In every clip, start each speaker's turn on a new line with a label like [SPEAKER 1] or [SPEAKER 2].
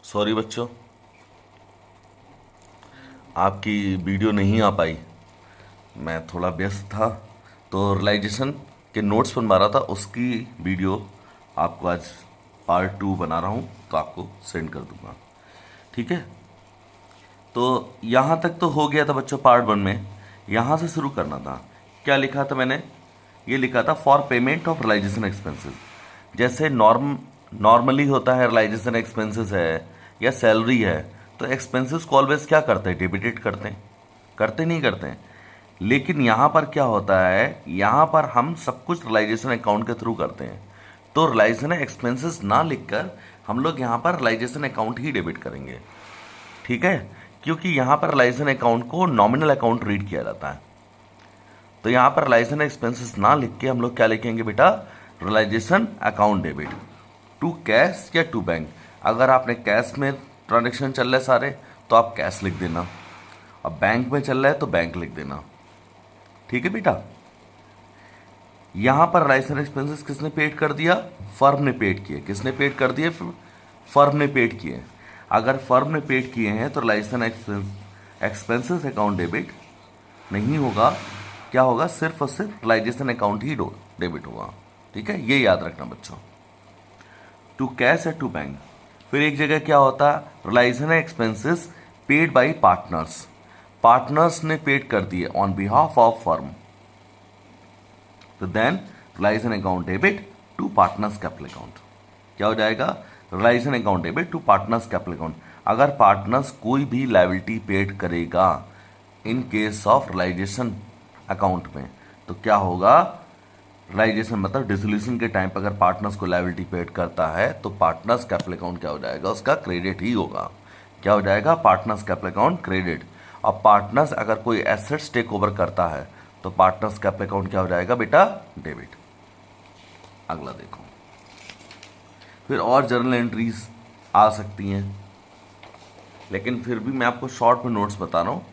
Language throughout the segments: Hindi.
[SPEAKER 1] सॉरी बच्चों, आपकी वीडियो नहीं आ पाई। मैं थोड़ा व्यस्त था, तो रियलाइजेशन के नोट्स बनवा रहा था। उसकी वीडियो आपको आज पार्ट 2 बना रहा हूँ, तो आपको सेंड कर दूंगा। ठीक है। तो यहाँ तक तो हो गया था बच्चों पार्ट 1 में। यहाँ से शुरू करना था। क्या लिखा था मैंने? ये लिखा था for payment of realisation expenses. जैसे नॉर्मली होता है, रियलाइजेशन एक्सपेंसेस है या सैलरी है, तो एक्सपेंसेस को ऑलवेज क्या करते हैं? डेबिटेड करते हैं। करते नहीं करते हैं। लेकिन यहाँ पर क्या होता है, यहाँ पर हम सब कुछ रियलाइजेशन अकाउंट के थ्रू करते हैं। तो रियलाइजेशन एक्सपेंसेस ना लिखकर हम लोग यहाँ पर रियलाइजेशन अकाउंट ही डेबिट करेंगे। ठीक है। क्योंकि यहाँ पर रियलाइजेशन अकाउंट को नॉमिनल अकाउंट रीड किया जाता है। तो यहाँ पर रियलाइजेशन एक्सपेंसेस ना लिख के हम लोग क्या लिखेंगे बेटा? Realisation account debit to cash या टू बैंक। अगर आपने कैश में ट्रांजेक्शन चल रहे सारे, तो आप कैश लिख देना। अब बैंक में चल रहा है तो बैंक लिख देना। ठीक है बेटा। यहां पर रियलाइजेशन एक्सपेंसेस किसने पेड कर दिया? फर्म ने पेड किए। किसने पेड कर दिए? फर्म ने पेड किए। अगर फर्म ने पेड किए हैं तो रियलाइजेशन एक्सपेंसेस अकाउंट डेबिट नहीं होगा। क्या होगा? सिर्फ और सिर्फ रियलाइजेशन अकाउंट ही डेबिट होगा। ठीक है, ये याद रखना बच्चों। टू कैश या टू बैंक। फिर एक जगह क्या होता है? Realisation expenses paid by partners. Partners ने पेड कर दिए ऑन बिहाफ ऑफ फर्म, तो then realisation account debit to partners capital account. क्या हो जाएगा? Realisation account debit to partners capital account. अगर पार्टनर्स कोई भी लायबिलिटी पेड करेगा in case of realisation account में, तो क्या होगा? रियलाइजेशन मतलब डिसोल्यूशन के टाइम पर अगर पार्टनर्स को लायबिलिटी पेड करता है, तो पार्टनर्स कैपिटल अकाउंट क्या हो जाएगा? उसका क्रेडिट ही होगा। क्या हो जाएगा? Partners capital account credit. अब पार्टनर्स अगर कोई एसेट्स टेक ओवर करता है, तो पार्टनर्स कैपिटल अकाउंट क्या हो जाएगा बेटा? डेबिट। अगला देखो। फिर और जर्नल एंट्रीज आ सकती हैं, लेकिन फिर भी मैं आपको शॉर्ट में नोट्स बता रहा हूँ।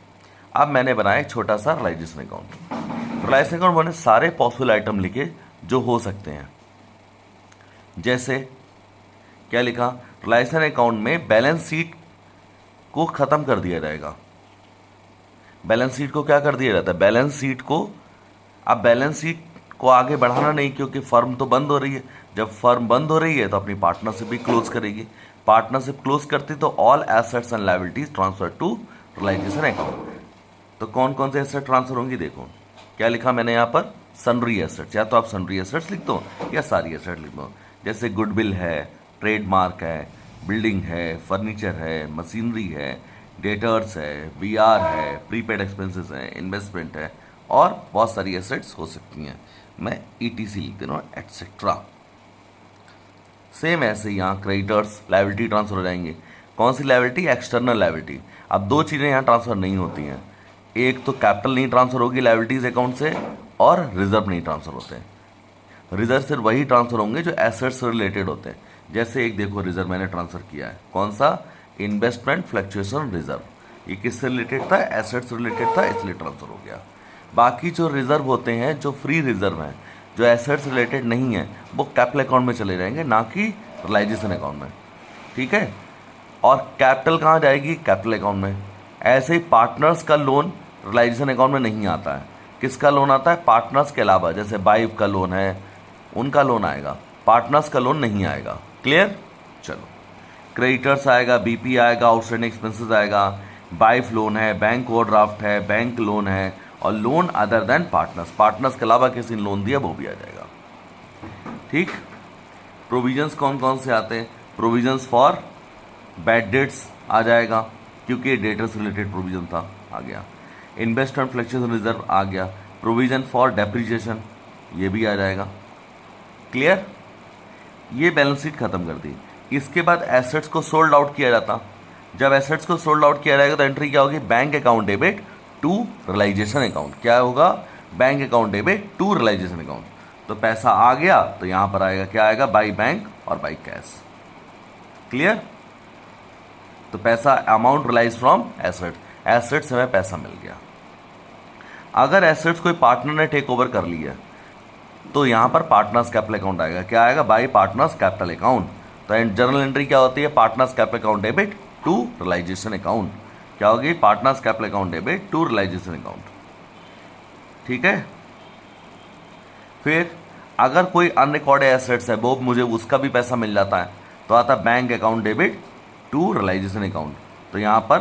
[SPEAKER 1] अब मैंने बनाया एक छोटा सा रियलाइजेशन अकाउंट। रियलाइजेशन अकाउंट मैंने सारे पॉसिबल आइटम लिखे जो हो सकते हैं। जैसे क्या लिखा? रियलाइजेशन अकाउंट में बैलेंस शीट को खत्म कर दिया जाएगा। बैलेंस शीट को क्या कर दिया जाता है? बैलेंस शीट को, अब बैलेंस शीट को आगे बढ़ाना नहीं, क्योंकि फर्म तो बंद हो रही है। जब फर्म बंद हो रही है तो अपनी पार्टनरशिप भी क्लोज करेगी। पार्टनरशिप क्लोज करती तो all assets and liabilities transfer to realisation account. तो कौन कौन से एसेट ट्रांसफर होंगी? देखो क्या लिखा मैंने यहाँ पर? सनरी एसेट्स। या तो आप सनरी एसेट्स लिख दो या सारी एसेट लिख दो। जैसे गुडविल है, ट्रेडमार्क है, बिल्डिंग है, फर्नीचर है, मशीनरी है, डेटर्स है, वीआर है, प्रीपेड एक्सपेंसेस है, इन्वेस्टमेंट है, और बहुत सारी एसेट्स हो सकती हैं। मैं ईटीसी लिख दे रहा हूँ, एटसेट्रा। सेम ऐसे ही यहाँ क्रेडिटर्स लायबिलिटी ट्रांसफर हो जाएंगे। कौन सी लायबिलिटी? External liability. अब दो चीज़ें यहाँ ट्रांसफर नहीं होती हैं। एक तो कैपिटल नहीं ट्रांसफर होगी लायबिलिटीज अकाउंट से, और रिजर्व नहीं ट्रांसफर होते हैं। रिजर्व सिर्फ वही ट्रांसफर होंगे जो एसेट्स से रिलेटेड होते हैं। जैसे एक देखो रिजर्व मैंने ट्रांसफर किया है, कौन सा? Investment fluctuation reserve. ये किससे रिलेटेड था? एसेट्स से रिलेटेड था, इसलिए ट्रांसफर हो गया। बाकी जो रिजर्व होते हैं, जो फ्री रिजर्व हैं, जो एसेट्स रिलेटेड नहीं है, वो कैपिटल अकाउंट में चले जाएंगे, ना कि रियलाइजेशन अकाउंट में। ठीक है। और कैपिटल कहाँ जाएगी? कैपिटल अकाउंट में। ऐसे ही पार्टनर्स का लोन रियलाइजेशन अकाउंट में नहीं आता है। किसका लोन आता है? पार्टनर्स के अलावा। जैसे बाइफ का लोन है, उनका लोन आएगा, पार्टनर्स का लोन नहीं आएगा। क्लियर? चलो। क्रेडिटर्स आएगा, बीपी आएगा, आउटस्टैंडिंग एक्सपेंसेस आएगा, बाइफ लोन है, बैंक ओवरड्राफ्ट है, बैंक लोन है, और loan other than partners. Partners के अलावा किसी ने लोन दिया वो भी आ जाएगा। ठीक। प्रोविजंस कौन कौन से आते हैं? प्रोविजंस फॉर बैड डेट्स आ जाएगा, क्योंकि ये डेटर्स रिलेटेड प्रोविजन था, आ गया। इन्वेस्टमेंट फ्लक्चुएशन रिजर्व आ गया। प्रोविजन फॉर डेप्रिसिएशन ये भी आ जाएगा। क्लियर? ये बैलेंस शीट खत्म कर दी। इसके बाद एसेट्स को सोल्ड आउट किया जाता। जब एसेट्स को सोल्ड आउट किया जाएगा तो एंट्री क्या होगी? Bank account debit to realisation account. क्या होगा? Bank account debit to realisation account. तो पैसा आ गया तो यहां पर आएगा, क्या आएगा? बाई बैंक और बाई कैश। क्लियर? तो पैसा amount realise from asset, asset से हमें पैसा मिल गया। अगर एसेट्स कोई पार्टनर ने टेक ओवर कर लिया, तो यहां पर पार्टनर्स कैपिटल अकाउंट आएगा। क्या आएगा? By partners capital account. तो जर्नल एंट्री क्या होती है, partners capital account debit to realisation account, क्या होगी, partners capital account debit to realisation account. ठीक है। फिर अगर कोई अनरिकॉर्डेड एसेट्स है वो मुझे उसका भी पैसा मिल जाता है तो आता है bank account debit to realisation account. तो यहां पर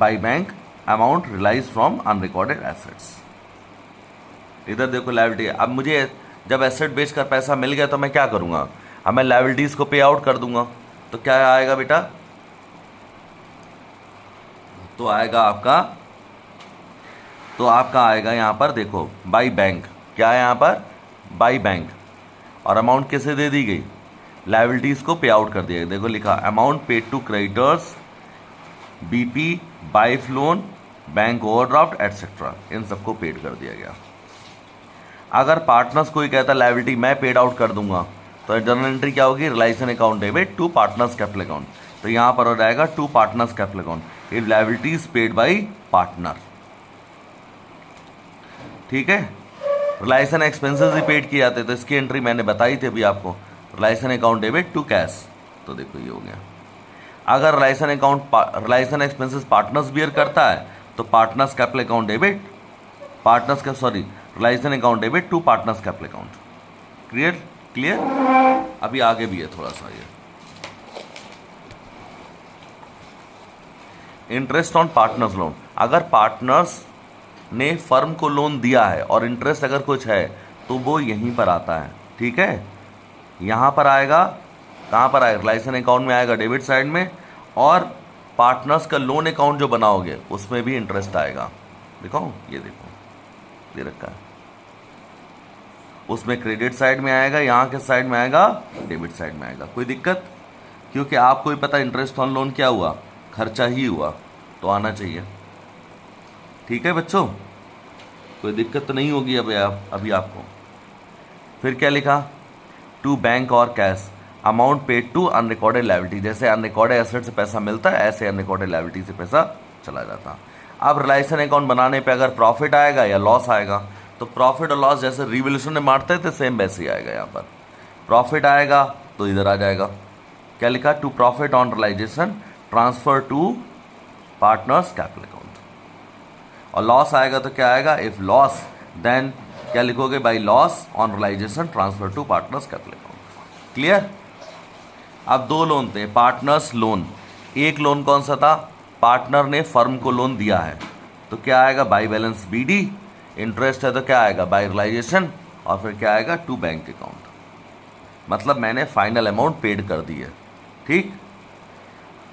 [SPEAKER 1] by bank amount realise from unrecorded assets. इधर देखो लायबिलिटी, अब मुझे जब एसेट बेचकर पैसा मिल गया तो मैं क्या करूंगा, अब मैं लायबिलिटीज को पे आउट कर दूंगा। तो क्या आएगा बेटा, तो आपका आएगा यहां पर देखो बाय बैंक, क्या है यहां पर, बाय बैंक, और अमाउंट किसे दे दी गई, लायबिलिटीज को पे आउट कर दिया। देखो लिखा amount paid to creditors, BP, wife loan, bank overdraft etcetera, इन सबको पेड कर दिया गया। अगर पार्टनर्स कोई कहता लायबिलिटी मैं पेड आउट कर दूंगा तो जर्नल एंट्री क्या होगी, realisation account debit to partners capital account. तो यहां पर हो जाएगा to partners capital account if liabilities paid by partner. ठीक है। रियलाइजेशन एक्सपेंसेस भी पेड किए जाते तो इसकी एंट्री मैंने बताई थी अभी आपको, realisation account debit to cash. तो देखो ये हो गया। अगर रियलाइजेशन एक्सपेंसेस पार्टनर्स बियर करता है तो partners capital account debit, realisation account debit to partners capital account. Clear. अभी आगे भी है थोड़ा सा ये, इंटरेस्ट ऑन पार्टनर्स लोन। अगर पार्टनर्स ने फर्म को लोन दिया है और इंटरेस्ट अगर कुछ है तो वो यहीं पर आता है। ठीक है, यहां पर आएगा, कहां पर आएगा, रियलाइजेशन अकाउंट में आएगा डेबिट साइड में, और पार्टनर्स का लोन अकाउंट जो बनाओगे उसमें भी इंटरेस्ट आएगा। देखो ये देखो ये रखा है, उसमें क्रेडिट साइड में आएगा, यहां के साइड में आएगा, डेबिट साइड में आएगा। कोई दिक्कत, क्योंकि आपको ही पता इंटरेस्ट ऑन लोन क्या हुआ, खर्चा ही हुआ, तो आना चाहिए। ठीक है बच्चों, कोई दिक्कत तो नहीं होगी अभी आपको। फिर क्या लिखा, टू बैंक और cash, amount paid to unrecorded liability. जैसे अनरिकॉर्डेड एसेट से पैसा मिलता है ऐसे अनरिकॉर्डेड लायबिलिटी से पैसा चला जाता। अब रियलाइजेशन अकाउंट बनाने पे अगर प्रॉफिट आएगा या लॉस आएगा, तो प्रॉफिट और लॉस जैसे रिवोल्यूशन में मारते थे सेम वैसे ही आएगा। यहाँ पर प्रॉफिट आएगा तो इधर आ जाएगा, क्या लिखा, to profit on realisation transfer to partners capital account. और लॉस आएगा तो क्या आएगा, इफ लॉस देन क्या लिखोगे, by loss on realisation transfer to partners capital account. Clear. अब दो लोन थे, पार्टनर्स लोन। एक लोन कौन सा था, पार्टनर ने फर्म को लोन दिया है तो क्या आएगा, बाय बैलेंस बीडी, इंटरेस्ट है तो क्या आएगा, बाय रियलाइजेशन, और फिर क्या आएगा, टू बैंक अकाउंट। मतलब मैंने फाइनल अमाउंट पेड कर दी है। ठीक।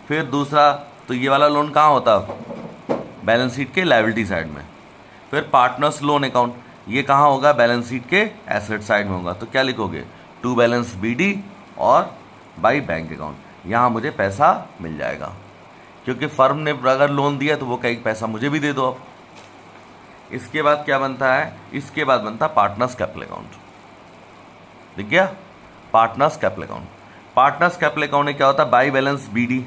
[SPEAKER 1] फिर दूसरा, तो ये वाला लोन कहाँ होता, बैलेंस शीट के लायबिलिटी साइड में। फिर पार्टनर्स लोन अकाउंट, ये कहाँ होगा, बैलेंस शीट के एसेट साइड में होगा। तो क्या लिखोगे, टू बैलेंस बीडी और बाय बैंक अकाउंट। यहाँ मुझे पैसा मिल जाएगा क्योंकि फर्म ने अगर लोन दिया तो वो कहीं पैसा मुझे भी दे दो। अब इसके बाद क्या बनता है, इसके बाद बनता है पार्टनर्स कैपिटल अकाउंट। दिख गया, partners capital account. Partners capital account में क्या होता है, बाय बैलेंस बीडी,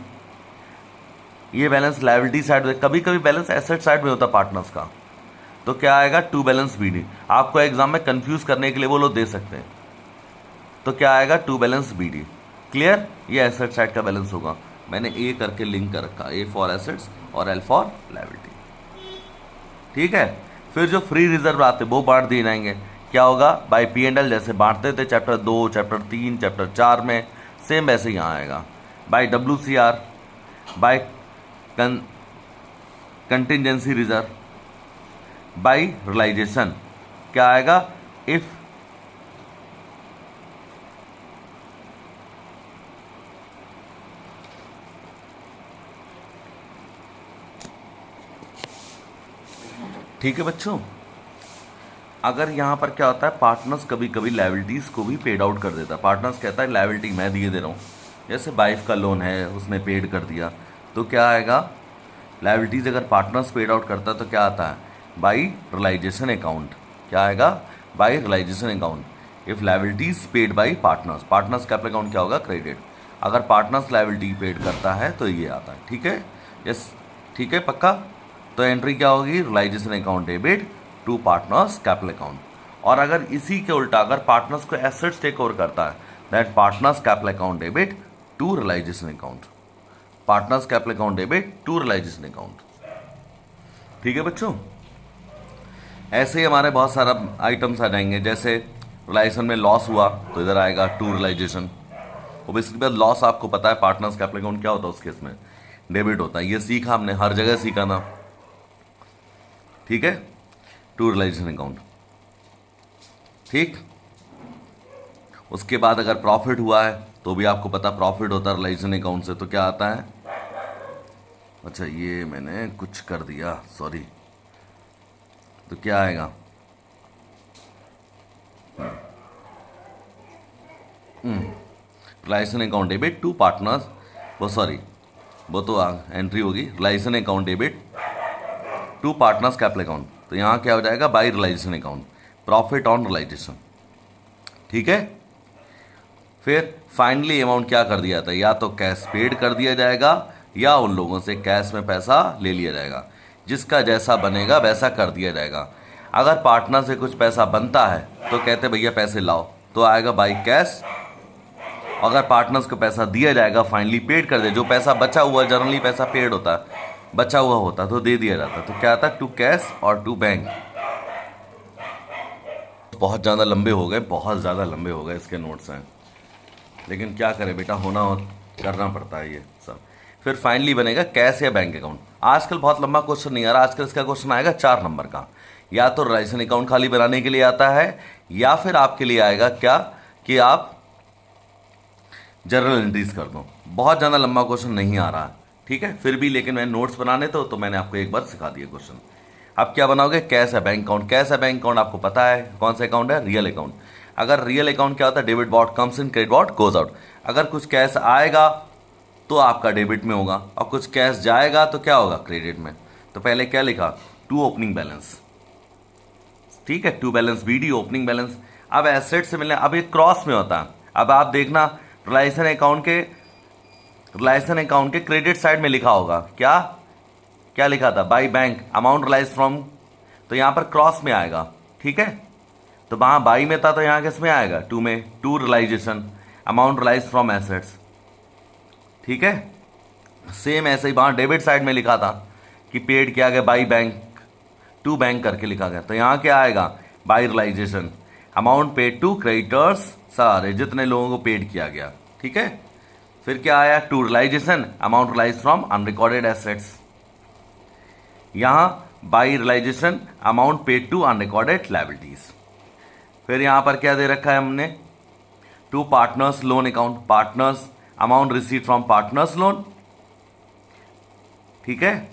[SPEAKER 1] ये बैलेंस लायबिलिटी साइड में, कभी कभी बैलेंस एसेट साइड में होता है पार्टनर्स का, तो क्या आएगा, टू बैलेंस बीडी। आपको एग्जाम में कंफ्यूज करने के लिए वो लोग दे सकते हैं, तो क्या आएगा, टू बैलेंस बीडी। क्लियर। ये एसेट साइड का बैलेंस होगा, मैंने ए करके लिंक कर रखा, ए फॉर एसेट्स और एल फॉर लायबिलिटी। ठीक है। फिर जो फ्री रिजर्व आते वो बांट दिए जाएंगे, क्या होगा, बाय पी एंड एल, जैसे बांटते थे चैप्टर 2, चैप्टर 3, चैप्टर 4 में, सेम वैसे यहाँ आएगा। By WCR, by contingency reserve, by realisation, क्या आएगा, इफ ठीक है बच्चों। अगर यहाँ पर क्या होता है, पार्टनर्स कभी कभी लायबिलिटीज को भी पेड आउट कर देता है। पार्टनर्स कहता है लायबिलिटी मैं दिए दे रहा हूँ, जैसे बाइफ का लोन है उसने पेड कर दिया, तो क्या आएगा, लायबिलिटीज अगर पार्टनर्स पेड आउट करता है तो क्या आता है, बाय रियलाइजेशन अकाउंट। क्या आएगा, by realisation account if liabilities paid by partners. Partners capital account क्या होगा, क्रेडिट। अगर पार्टनर्स लायबिलिटी पेड करता है तो ये आता है। ठीक है, यस ठीक है, पक्का। तो एंट्री क्या होगी, realisation account debit to partners capital account. और अगर इसी के उल्टा अगर पार्टनर्स को एसेट्स टेक ओवर करता है, that partners capital account debit to realisation account, partners capital account debit to realisation account. ठीक है बच्चों, ऐसे ही हमारे बहुत सारा आइटम्स आ जाएंगे। जैसे रियलाइजेशन में लॉस हुआ तो इधर आएगा टू रियलाइजेशन। और इसके बाद लॉस आपको पता है पार्टनर्स कैपिटल अकाउंट क्या होता है, उस केस में डेबिट होता है। ये सीखा हमने, हर जगह सीखा ना। ठीक है, टू रियलाइजेशन अकाउंट। ठीक, उसके बाद अगर प्रॉफिट हुआ है तो भी आपको पता प्रॉफिट होता है रियलाइजेशन अकाउंट से, तो क्या आता है। अच्छा, ये मैंने कुछ कर दिया, सॉरी। तो क्या आएगा, realisation account debit to partners, वो सॉरी वो तो एंट्री होगी realisation account debit to partners capital account. तो यहाँ क्या हो जाएगा, by realisation account, profit on realisation. ठीक है, फिर फाइनली अमाउंट क्या कर दिया था, या तो कैश पेड कर दिया जाएगा या उन लोगों से कैश में पैसा ले लिया जाएगा। जिसका जैसा बनेगा वैसा कर दिया जाएगा। अगर पार्टनर से कुछ पैसा बनता है तो कहते भैया पैसे लाओ, तो आएगा बाई कैश। अगर पार्टनर्स को पैसा दिया जाएगा, फाइनली पेड कर दे, जो पैसा बचा हुआ, जनरली पैसा पेड होता है, बचा हुआ होता तो दे दिया जाता। तो क्या आता, टू कैश और टू बैंक। बहुत ज़्यादा लंबे हो गए, बहुत ज़्यादा लंबे हो गए इसके नोट्स हैं, लेकिन क्या करें बेटा, होना हो करना पड़ता है ये सब। फिर फाइनली बनेगा कैश या बैंक अकाउंट। आजकल बहुत लंबा क्वेश्चन नहीं आ रहा, आजकल इसका क्वेश्चन आएगा 4 नंबर का। या तो रियलाइजेशन अकाउंट खाली बनाने के लिए आता है, या फिर आपके लिए आएगा क्या कि आप जर्नल एंट्रीज कर दो। बहुत ज़्यादा लंबा क्वेश्चन नहीं आ रहा है, ठीक है। फिर भी लेकिन मैंने नोट्स बनाने तो मैंने आपको एक बार सिखा दिया क्वेश्चन। अब क्या बनाओगे, कैश है बैंक अकाउंट। कैश है बैंक अकाउंट आपको पता है कौन सा अकाउंट है, रियल अकाउंट। अगर रियल अकाउंट क्या होता है, debit what comes in, credit what goes out. अगर कुछ कैश आएगा तो आपका डेबिट में होगा, और कुछ कैश जाएगा तो क्या होगा, क्रेडिट में। तो पहले क्या लिखा, टू ओपनिंग बैलेंस। ठीक है, to balance BD opening balance. अब एसेट से मिलने, अब ये क्रॉस में होता है। अब आप देखना रियलाइजेशन अकाउंट के क्रेडिट साइड में लिखा होगा क्या क्या लिखा था, by bank amount realise from, तो यहाँ पर क्रॉस में आएगा। ठीक है, तो वहाँ बाई में था तो यहाँ किस में आएगा, टू में, to realisation amount realise from assets. ठीक है, सेम ऐसे ही वहाँ डेबिट साइड में लिखा था कि पेड किया गया बाई बैंक, टू बैंक करके लिखा गया। तो यहाँ क्या आएगा, by realisation amount paid to creditors, सारे जितने लोगों को पेड किया गया। ठीक है, फिर क्या आया, to realisation amount realise from unrecorded assets. यहाँ by realisation amount paid to unrecorded liabilities. फिर यहाँ पर क्या दे रखा है हमने, to partners loan account, partners amount receive from partners loan. ठीक है,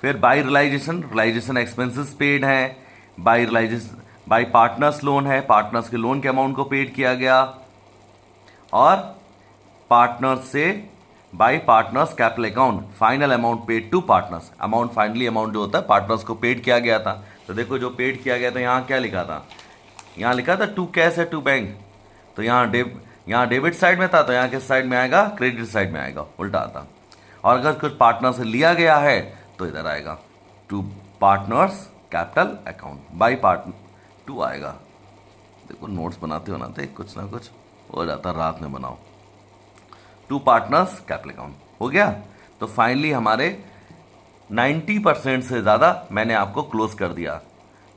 [SPEAKER 1] फिर बाई रियलाइजेशन एक्सपेंसेस पेड है, बाई पार्टनर्स लोन है, पार्टनर्स के लोन के अमाउंट को पेड किया गया। और पार्टनर्स से by partners capital account final amount paid to partners, amount finally amount जो होता है पार्टनर्स को पेड किया गया था। तो देखो जो पेड किया गया था यहाँ क्या लिखा था, यहाँ लिखा था टू कैश है टू बैंक। तो यहाँ डेबिट साइड में था, तो यहाँ किस साइड में आएगा, क्रेडिट साइड में आएगा, उल्टा आता। और अगर कुछ पार्टनर से लिया गया है तो इधर आएगा to partners capital account, by partner to आएगा। देखो नोट्स बनाते कुछ ना कुछ हो जाता, रात में बनाओ। टू पार्टनर्स कैपिटल अकाउंट हो गया। तो फाइनली हमारे 90% से ज़्यादा मैंने आपको क्लोज कर दिया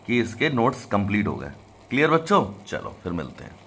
[SPEAKER 1] कि इसके नोट्स कंप्लीट हो गए। क्लियर बच्चों, चलो फिर मिलते हैं।